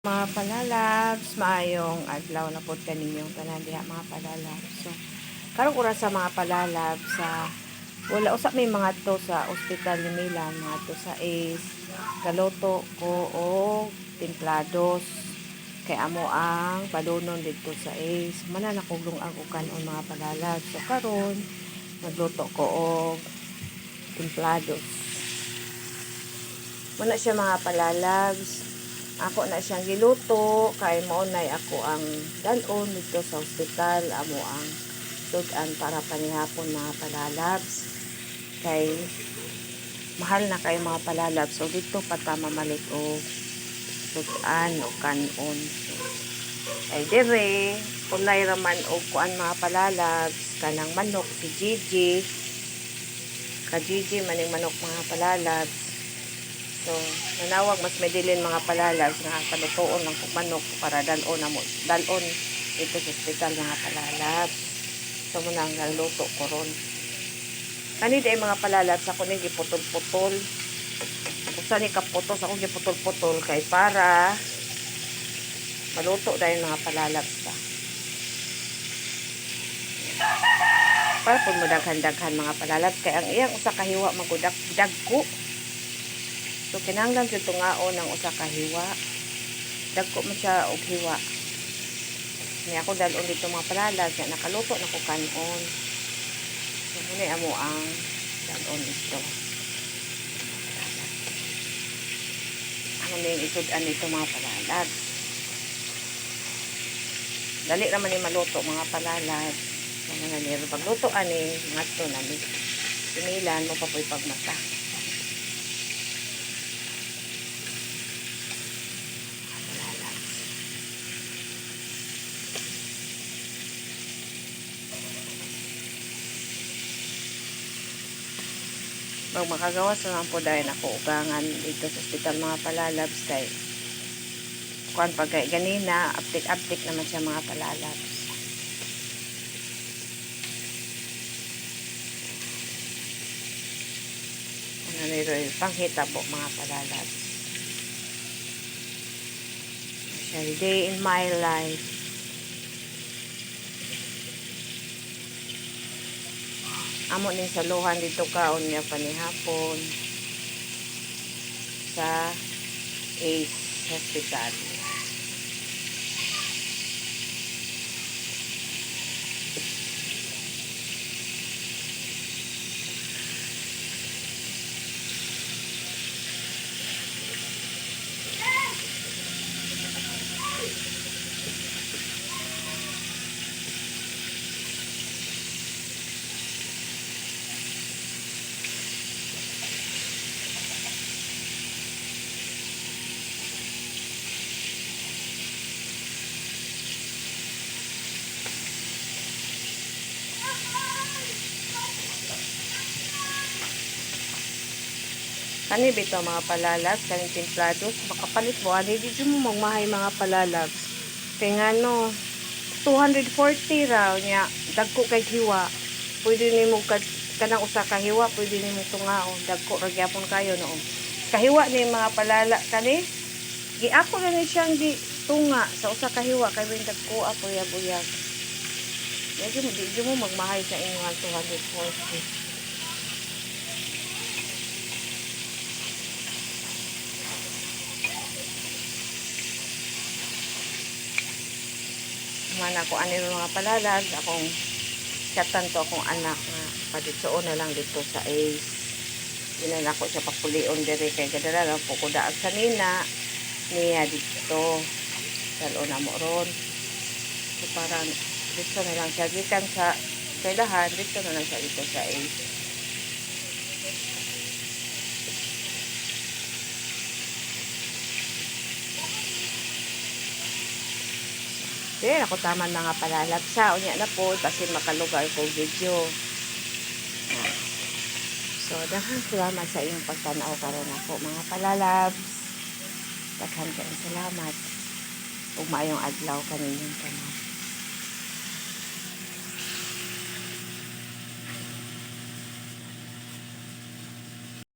Mga palalabs, maayong adlaw na pod kaninyong tanan diha mga palalabs. So, karong oras sa mga palalabs sa wala usap may mga to sa ospital ni Milan, mga to sa is galoto ko og templados kay amo ang palunon dito sa is mananakuglong ako kanon mga palalabs. So karon nagluto ko og templados. Muna siya mga palalabs. Ako na siyang giluto kay maunay ako ang dalon dito sa ospital amo ang sudan para panihapon mga palalabs kay mahal na kay mga palalabs so dito pata mamalik o sudan o kanon so, ay dire ulay raman og kuan mga palalabs kanang manok si Gigi ka Gigi maning manok mga palalabs. So, nanawag mas medilin mga palalabs nga palutuon ng manok para dalon ito sa ospital mga palalabs. So, muna ang luto ko ron. Kani day mga palalabs ako ni giputol-putol. Usa ni kaputos ako giputol-putol kay para maluto dahil mga palalabs ba. Para pud madaghan-daghan mga palalabs kay ang iyang usa ka hiwa magudak dagko. So, kinahanglan sa tungaon ng usa ka hiwa. Dagko man siya og hiwa. Niya ako dalon dito mga palalabs nga nakaluto na ko kanon. So, muna amo ang dalon ito. Ano na yung isudan nito mga palalabs. Dali naman yung maluto mga palalabs. Ano na nila pagluto ani mga ito na ni. Similan mo pa po'y pagmata. Pag makagawas naman po dahil ako ugangan dito sa ospital mga palalabs kay kuan pag ganina aptik-aptik naman siya mga palalabs. Ano nito panghita po mga palalabs. A day in my life. Amo ning saluhan dito kaon niya panihapon sa ACE Hospital. Kani bito mga palalabs, kaning templados, makapalit mo, ali di mo magmahay mga palalabs. Kaya nga no, 240 raw niya, dagko kay hiwa. Pwede ni mo kanang usa ka hiwa, pwede ni mo tungaon, dagko ra gyapon kayo no. Kahiwa ni mga palala kani, giako na ni siyang gi tunga sa usa ka hiwa kay bin dagko apo uyab-uyab. Di mo magmahay sa inyong 240. Man ako ani mga palalabs akong chatan to akong anak nga paditsoon na lang dito sa ACE dinan ako siya papulion dire kay gadala lang po ko daag kanina niya dito dalo na mo ron so parang dito na lang siya gikan sa kailahan dito na lang siya dito sa ACE. Then, ako taman mga palalabsa. Unya na po, kasi makalugar ko video. So, daghang salamat sa inyong pagtanaw karon ako mga palalabs. Daghang salamat. Ug maayong adlaw kaninyong tanan.